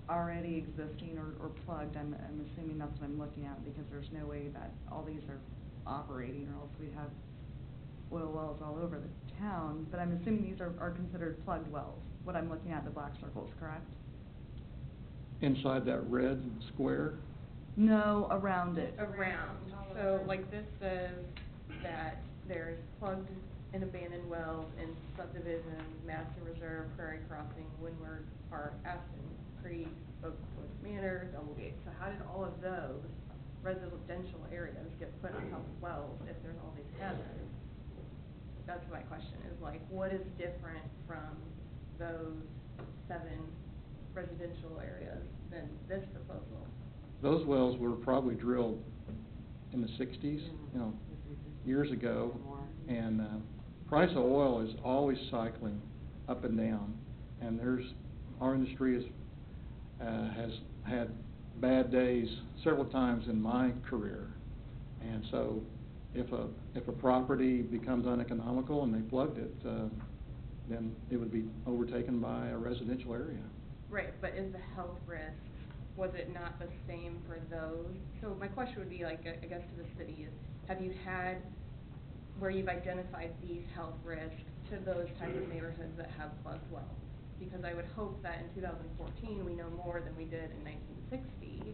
already existing or plugged. I'm assuming that's what I'm looking at, because there's no way that all these are operating, or else we'd have oil wells all over the town. But I'm assuming these are considered plugged wells, what I'm looking at, the black circles, correct? Inside that red square? No, around it. Around. So like this says that there's plugged and abandoned wells in subdivisions, Madison Reserve, Prairie Crossing, Windward Park, Aston Creek, Oakwood Manor, Doublegate. So how did all of those residential areas get put on top of wells if there's all these hazards? That's my question, is like, what is different from those 7 residential areas than this proposal? Those wells were probably drilled in the 60s, you know, years ago, and price of oil is always cycling up and down, and our industry has had bad days several times in my career, and so if a property becomes uneconomical and they plugged it, then it would be overtaken by a residential area. Right, but is the health risk, was it not the same for those? So my question would be, like, I guess to the city is, have you had where you've identified these health risks to those types of neighborhoods that have plugged wells? Because I would hope that in 2014 we know more than we did in 1960.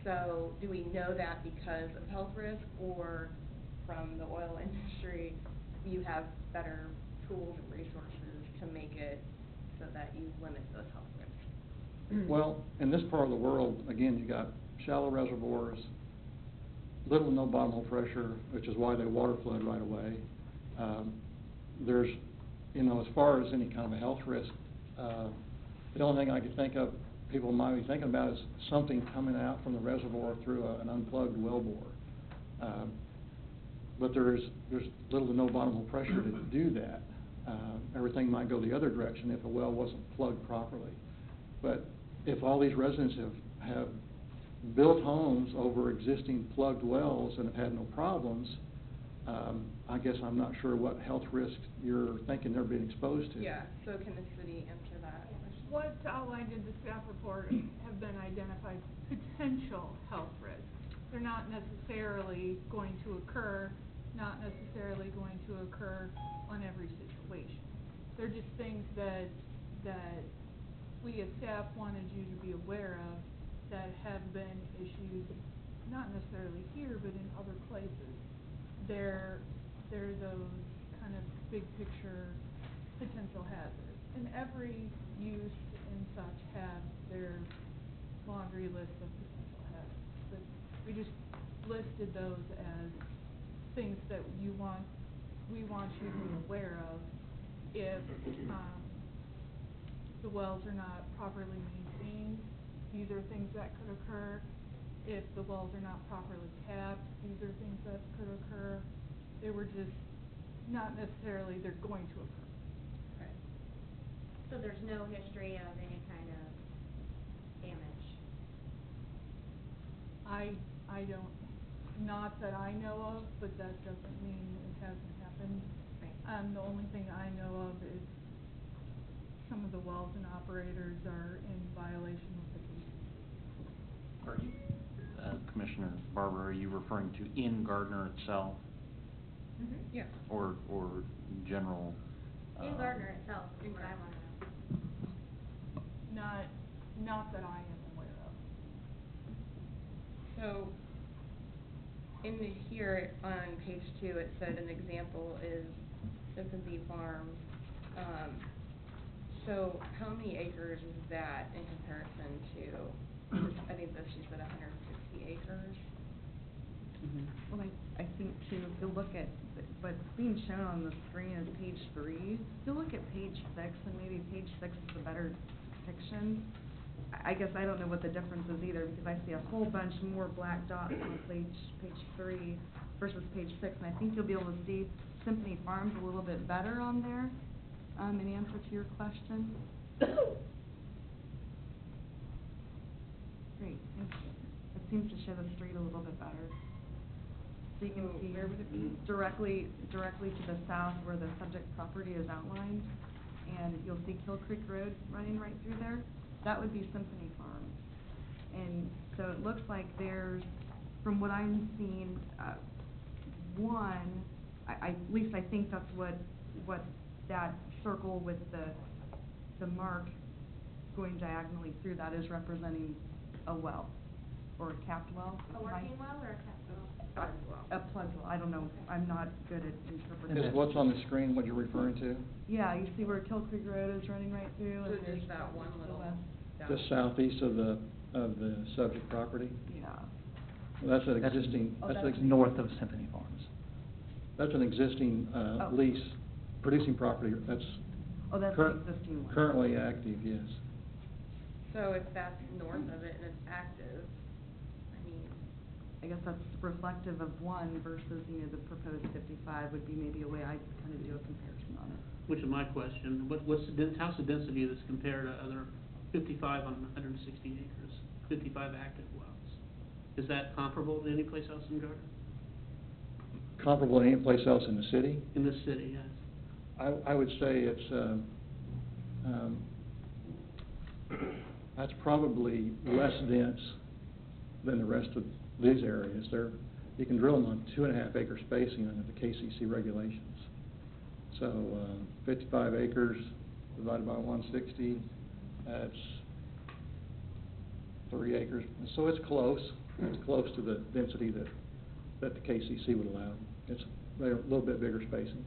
So do we know that because of health risk, or from the oil industry you have better tools and resources to make it so that you limit those health risks? Well, in this part of the world, again, you got shallow reservoirs, little to no bottom hole pressure, which is why they water flood right away. There's, you know, as far as any kind of a health risk, the only thing I could think of people might be thinking about is something coming out from the reservoir through an unplugged wellbore. But there's little to no bottom hole pressure to do that. Everything might go the other direction if a well wasn't plugged properly. But if all these residents have built homes over existing plugged wells and have had no problems, I guess I'm not sure what health risks you're thinking they're being exposed to. Yeah, so can the city answer that question? What's outlined in the staff report have been identified potential health risks. They're not necessarily going to occur, not necessarily going to occur on every situation. They're just things that we as staff wanted you to be aware of that have been issues, not necessarily here, but in other places. They're those kind of big picture potential hazards. And every use and such have their laundry list of potential hazards. But we just listed those as things that we want you to be aware of if the wells are not properly maintained. These are things that could occur. If the wells are not properly capped, these are things that could occur. They were just not necessarily they're going to occur. Right. So there's no history of any kind of damage? I don't, not that I know of, but that doesn't mean it hasn't happened. Right. The only thing I know of is some of the wells and operators are in violation with the PCC. Are you, Commissioner Barber, are you referring to in Gardner itself? Mm-hmm. Yeah. Or general? In Gardner itself is what I want to know. Not that I am aware of. So in here on page 2, it said an example is Symphony Farms. So how many acres is that in comparison to, I think this she said 160 acres? Mm-hmm. Well, I think too, if you look at what's being shown on the screen is page 3. If you look at page 6, and maybe page 6 is a better depiction. I guess I don't know what the difference is either, because I see a whole bunch more black dots on page 3 versus page 6, and I think you'll be able to see Symphony Farms a little bit better on there in answer to your question. Great, thank you. It seems to show the street a little bit better. So you can see where would it be? directly to the south where the subject property is outlined, and you'll see Kill Creek Road running right through there. that would be Symphony Farms. And so it looks like there's, from what I'm seeing, one, at least I think that's what that circle with the mark going diagonally through that is representing a well, or a capped well. A working well or a capped well? A plug well, I don't know, I'm not good at interpreting. Is what's on the screen what you're referring to? Yeah, you see where Kill Creek Road is running right through, So and there's there's that one to the little west. Just southeast of the subject property? Yeah. Well, that's an That's- existing, Oh, that's that's an, north of Symphony Farms. that's an existing, Oh. lease, producing property, that's Oh, that's the existing one. currently active, yes. So if that's north of it and it's active, I mean, I guess that's reflective of one versus, the proposed 55 would be maybe a way I'd kind of do a comparison on it. Which is my question, how's the density of this compared to other 55 on 160 acres, 55 active wells? Is that comparable to any place else in Gardner? Comparable to any place else in the city? In this city, yes. I would say it's, that's probably less dense than the rest of these areas. You can drill them on 2.5 acre spacing under the KCC regulations. So, 55 acres divided by 160, that's 3 acres. So it's close. It's close to the density that the KCC would allow. It's a little bit bigger spacing.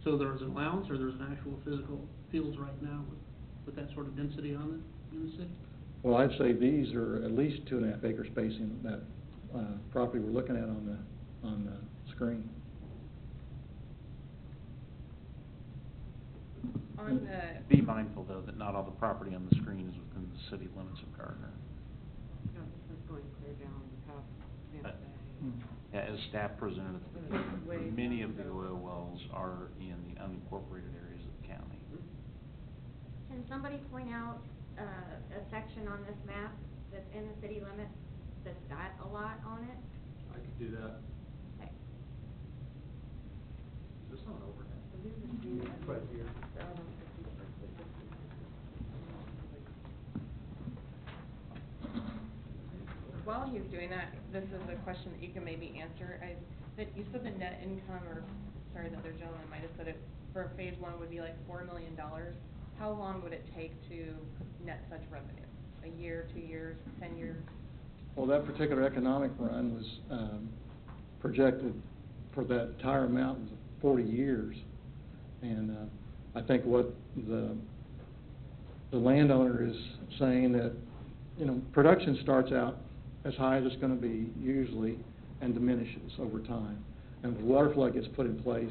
So there's an allowance, or there's an actual physical fields right now with that sort of density on it in the city? Well, I'd say these are at least 2.5 acre spacing, that property we're looking at on the screen. on the. Be mindful, though, that not all the property on the screen is within the city limits of Gardner. No, this is going clear down past Santa But- Fe. Yeah, as staff presented at the beginning, many of the oil wells are in the unincorporated areas of the county. Can somebody point out, a section on this map that's in the city limits that's got a lot on it? I could do that. Okay. Is this on overhead? Right here. While he's doing that, this is a question that you can maybe answer. That you said the net income, or, sorry, the other gentleman might have said it, for phase one would be like $4 million. How long would it take to net such revenue? A year, 2 years, 10 years? Well, that particular economic run was projected for that entire amount was 40 years. And I think what the landowner is saying that, production starts out as high as it's going to be usually and diminishes over time. And if the water flood gets put in place,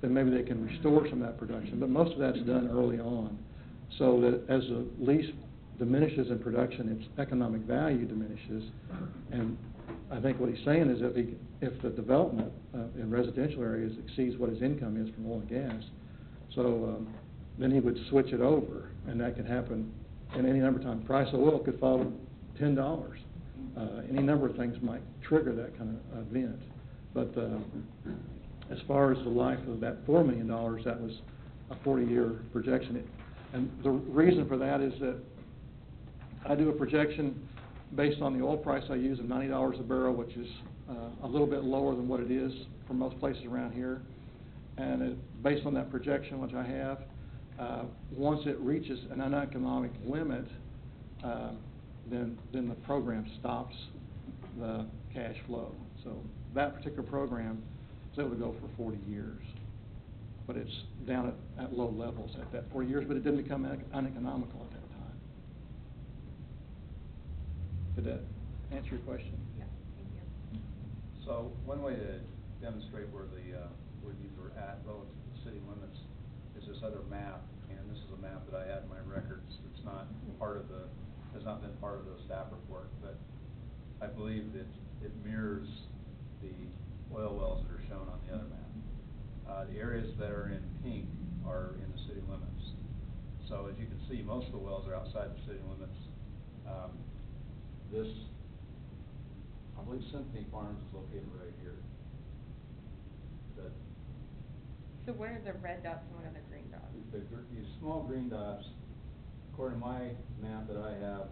then maybe they can restore some of that production. But most of that's done early on. So that as the lease diminishes in production, its economic value diminishes. And I think what he's saying is if the development in residential areas exceeds what his income is from oil and gas, so then he would switch it over, and that could happen in any number of times. Price of oil could fall to $10. Any number of things might trigger that kind of event. But as far as the life of that $4 million, that was a 40-year projection. And the reason for that is that I do a projection based on the oil price I use of $90 a barrel, which is a little bit lower than what it is for most places around here. And based on that projection, which I have, once it reaches an uneconomic limit, then the program stops the cash flow. So that particular program is able to go for 40 years. But it's down at low levels at that 40 years, but it didn't become uneconomical at that time. Did that answer your question? Yeah, thank you. So one way to demonstrate where these are at relative to the city limits is this other map, and this is a map that I had in my records. It's not has not been part of the staff report, but I believe that it mirrors the oil wells that are shown on the other map. The areas that are in pink are in the city limits. So as you can see, most of the wells are outside the city limits. I believe Symphony Farms is located right here. So what are the red dots and what are the green dots? These small green dots according to my map that I have,